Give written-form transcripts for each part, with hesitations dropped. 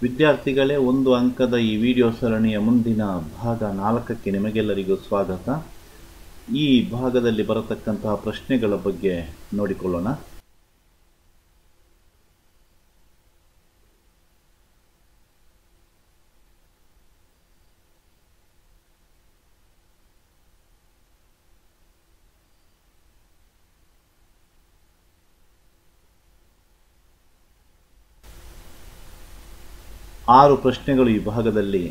ವಿದ್ಯಾರ್ಥಿಗಳೇ, ಒಂದು ಅಂಕದ ಈ ವಿಡಿಯೋ ಸರಣಿಯ ಮುಂದಿನ ಭಾಗ 4ಕ್ಕೆ ನಿಮಗೆಲ್ಲರಿಗೂ ಸ್ವಾಗತ. ಈ ಭಾಗದಲ್ಲಿ ಬರತಕ್ಕಂತಹ ಪ್ರಶ್ನೆಗಳ ಬಗ್ಗೆ ನೋಡಿಕೊಳ್ಳೋಣ. ಆರು ಪ್ರಶ್ನೆಗಳು ಈ ಭಾಗದಲ್ಲಿ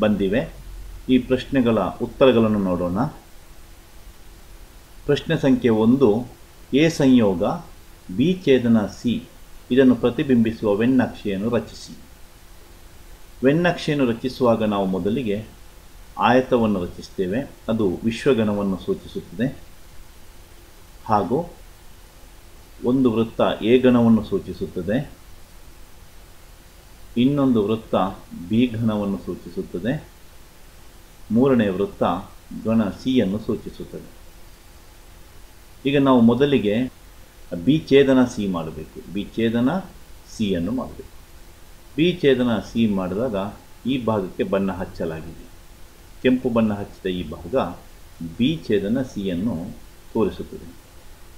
ಬಂದಿವೆ. ಈ ಪ್ರಶ್ನೆಗಳ ಉತ್ತರಗಳನ್ನು ನೋಡೋಣ. ಪ್ರಶ್ನೆ ಸಂಖ್ಯೆ 1, ಎ ಸಂಯೋಗ ಬಿ ಛೇದನ ಸಿ ಇದನ್ನು ಪ್ರತಿಬಿಂಬಿಸುವ ವೆನ್ನಕ್ಷೆಯನ್ನು ರಚಿಸಿ. ವೆನ್ನಕ್ಷೆಯನ್ನು ರಚಿಸುವಾಗ ನಾವು ಮೊದಲಿಗೆ ಆಯತವನ್ನು ರಚಿಸ್ತೇವೆ. ಅದು ವಿಶ್ವಗಣವನ್ನು ಸೂಚಿಸುತ್ತದೆ. ಹಾಗೂ ಒಂದು ವೃತ್ತ ಎ ಗಣವನ್ನು ಸೂಚಿಸುತ್ತದೆ. ಇನ್ನೊಂದು ವೃತ್ತ ಬಿ ಘನವನ್ನು ಸೂಚಿಸುತ್ತದೆ. ಮೂರನೇ ವೃತ್ತ ಗಣ ಸಿ ಯನ್ನು ಸೂಚಿಸುತ್ತದೆ. ಈಗ ನಾವು ಮೊದಲಿಗೆ ಬಿ ಛೇದನ ಸಿ ಮಾಡಬೇಕು. ಬಿ ಛೇದನ ಸಿ ಯನ್ನು ಮಾಡಬೇಕು. ಬಿ ಛೇದನ ಸಿ ಮಾಡಿದಾಗ ಈ ಭಾಗಕ್ಕೆ ಬಣ್ಣ ಹಚ್ಚಲಾಗಿದೆ. ಕೆಂಪು ಬಣ್ಣ ಹಚ್ಚಿದ ಈ ಭಾಗ ಬಿ ಛೇದನ ಸಿ ಯನ್ನು ತೋರಿಸುತ್ತದೆ.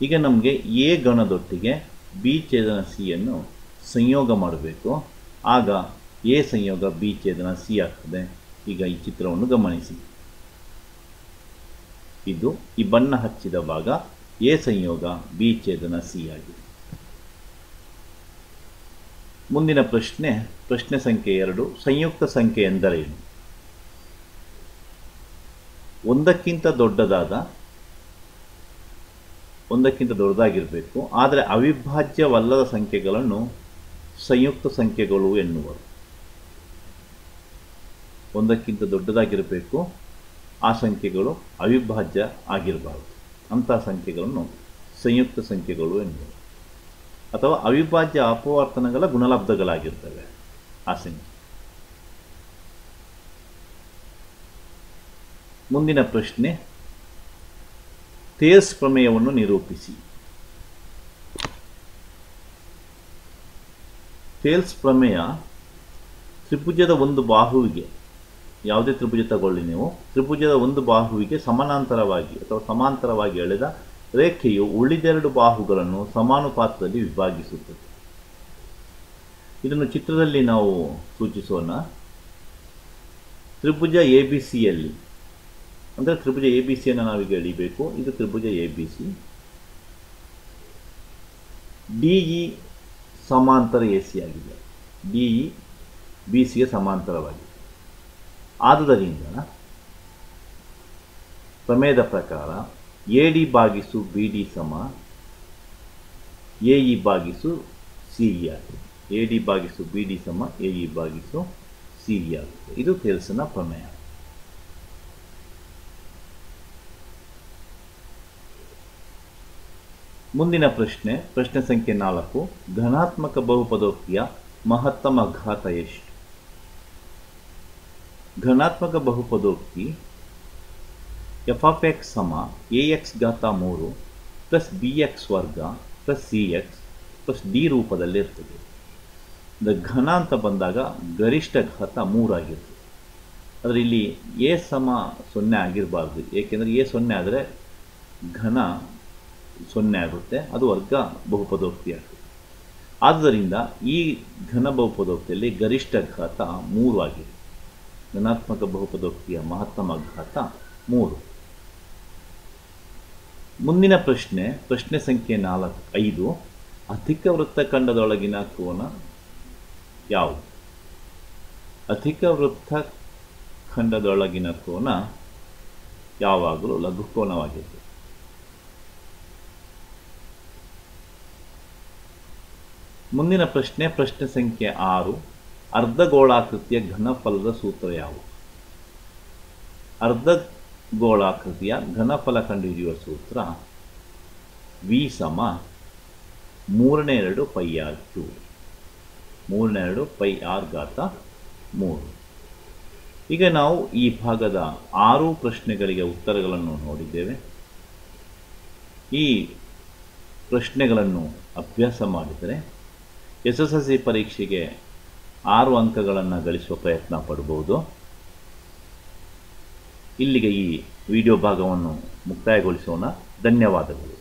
ಈಗ ನಮಗೆ ಎ ಗಣದೊಟ್ಟಿಗೆ ಬಿ ಛೇದನ ಸಿ ಯನ್ನು ಸಂಯೋಗ ಮಾಡಬೇಕು. ಆಗ ಎ ಸಂಯೋಗ ಬಿ ಛೇದನ ಸಿ ಆಗ್ತದೆ. ಈಗ ಈ ಚಿತ್ರವನ್ನು ಗಮನಿಸಿ. ಇದು ಈ ಬಣ್ಣ ಹಚ್ಚಿದ ಭಾಗ ಎ ಸಂಯೋಗ ಬಿ ಛೇದನ ಸಿ ಆಗಿದೆ. ಮುಂದಿನ ಪ್ರಶ್ನೆ ಸಂಖ್ಯೆ 2, ಸಂಯುಕ್ತ ಸಂಖ್ಯೆ ಎಂದರೇನು? ಒಂದಕ್ಕಿಂತ ದೊಡ್ಡದಾಗಿರಬೇಕು, ಆದರೆ ಅವಿಭಾಜ್ಯವಲ್ಲದ ಸಂಖ್ಯೆಗಳನ್ನು ಸಂಯುಕ್ತ ಸಂಖ್ಯೆಗಳು ಎನ್ನುವರು. ಒಂದಕ್ಕಿಂತ ದೊಡ್ಡದಾಗಿರಬೇಕು, ಆ ಸಂಖ್ಯೆಗಳು ಅವಿಭಾಜ್ಯ ಆಗಿರಬಾರದು. ಅಂತಹ ಸಂಖ್ಯೆಗಳನ್ನು ಸಂಯುಕ್ತ ಸಂಖ್ಯೆಗಳು ಎನ್ನುವರು. ಅಥವಾ ಅವಿಭಾಜ್ಯ ಅಪವರ್ತನಗಳ ಗುಣಲಬ್ಧಗಳಾಗಿರ್ತವೆ ಆ ಸಂಖ್ಯೆ. ಮುಂದಿನ ಪ್ರಶ್ನೆ, ಥೇಲ್ಸ್ ಪ್ರಮೇಯವನ್ನು ನಿರೂಪಿಸಿ. ಥೇಲ್ಸ್ ಪ್ರಮೇಯ ತ್ರಿಭುಜದ ಒಂದು ಬಾಹುವಿಗೆ, ಯಾವುದೇ ತ್ರಿಭುಜ ತಗೊಳ್ಳಿ ನೀವು, ತ್ರಿಭುಜದ ಒಂದು ಬಾಹುವಿಗೆ ಸಮಾನಾಂತರವಾಗಿ ಅಥವಾ ಸಮಾಂತರವಾಗಿ ಎಳೆದ ರೇಖೆಯು ಉಳಿದೆರಡು ಬಾಹುಗಳನ್ನು ಸಮಾನುಪಾತದಲ್ಲಿ ವಿಭಾಗಿಸುತ್ತದೆ. ಇದನ್ನು ಚಿತ್ರದಲ್ಲಿ ನಾವು ಸೂಚಿಸೋಣ. ತ್ರಿಭುಜ ಎ ಬಿ ಸಿಯಲ್ಲಿ, ಅಂದರೆ ತ್ರಿಭುಜ ಎ ಬಿ ಸಿಯನ್ನು ನಾವೀಗ ಎಳಿಬೇಕು. ಇದು ತ್ರಿಭುಜ A B C. D E ಸಮಾಂತರ ಎ ಸಿ ಆಗಿದೆ. ಡಿ ಇ ಬಿ ಸಿಗೆ ಸಮಾಂತರವಾಗಿದೆ. ಆದುದರಿಂದ ಪ್ರಮೇಯದ ಪ್ರಕಾರ ಎ ಡಿ ಭಾಗಿಸು ಬಿ ಡಿ ಸಮ ಎ ಇ ಭಾಗಿಸು ಸಿ ಇ ಆಗಿದೆ. ಎ ಡಿ ಭಾಗಿಸು ಬಿ ಡಿ ಸಮ ಎ ಇ ಭಾಗಿಸು ಸಿ ಇ ಆಗಿದೆ. ಇದು ಥೇಲ್ಸ್ನ ಪ್ರಮೇಯ. ಮುಂದಿನ ಪ್ರಶ್ನೆ ಸಂಖ್ಯೆ 4, ಘನಾತ್ಮಕ ಬಹುಪದೋಕ್ತಿಯ ಮಹತ್ತಮ ಘಾತ ಎಷ್ಟು? ಘನಾತ್ಮಕ ಬಹುಪದೋಕ್ತಿ ಎಫ್ ಆಫ್ ಎಕ್ಸ್ ಸಮ ಎ ಎಕ್ಸ್ ಘಾತ 3 ಪ್ಲಸ್ ಬಿ ಎಕ್ಸ್ ವರ್ಗ plus C X plus D ರೂಪದಲ್ಲಿರ್ತದೆ. ಘನ ಅಂತ ಬಂದಾಗ ಗರಿಷ್ಠ ಘಾತ 3 ಆಗಿರ್ತದೆ. ಆದರೆ ಇಲ್ಲಿ ಎ ಸಮ 0 ಆಗಿರಬಾರ್ದು. ಏಕೆಂದರೆ ಎ 0 ಆದರೆ ಘನ 0 ಆಗುತ್ತೆ. ಅದು ವರ್ಗ ಬಹುಪದೋಕ್ತಿ ಆಗ್ತದೆ. ಆದ್ದರಿಂದ ಈ ಘನ ಬಹುಪದೋಕ್ತಿಯಲ್ಲಿ ಗರಿಷ್ಠ ಘಾತ 3 ಆಗಿದೆ. ಧನಾತ್ಮಕ ಬಹುಪದೋಕ್ತಿಯ ಮಹತ್ತಮ ಘಾತ 3. ಮುಂದಿನ ಪ್ರಶ್ನೆ ಸಂಖ್ಯೆ 5, ಅಧಿಕ ವೃತ್ತಖಂಡದೊಳಗಿನ ಕೋನ ಯಾವುದು? ಅಧಿಕ ವೃತ್ತಖಂಡದೊಳಗಿನ ಕೋನ ಯಾವಾಗಲೂ ಲಘುಕೋನವಾಗಿರ್ತದೆ. ಮುಂದಿನ ಪ್ರಶ್ನೆ ಸಂಖ್ಯೆ 6, ಅರ್ಧಗೋಳಾಕೃತಿಯ ಘನಫಲದ ಸೂತ್ರ ಯಾವುದು? ಅರ್ಧಗೋಳಾಕೃತಿಯ ಘನಫಲ ಕಂಡುಹಿಡಿಯುವ ಸೂತ್ರ ವಿ ಸಮ 3/2 pi r cube. 3/2 pi r ಘಾತ 3. ಈಗ ನಾವು ಈ ಭಾಗದ 6 ಪ್ರಶ್ನೆಗಳಿಗೆ ಉತ್ತರಗಳನ್ನು ನೋಡಿದ್ದೇವೆ. ಈ ಪ್ರಶ್ನೆಗಳನ್ನು ಅಭ್ಯಾಸ ಮಾಡಿದರೆ SSLC ಪರೀಕ್ಷೆಗೆ 6 ಅಂಕಗಳನ್ನು ಗಳಿಸುವ ಪ್ರಯತ್ನ ಪಡಬಹುದು. ಇಲ್ಲಿಗೆ ಈ ವಿಡಿಯೋ ಭಾಗವನ್ನು ಮುಕ್ತಾಯಗೊಳಿಸೋಣ. ಧನ್ಯವಾದಗಳು.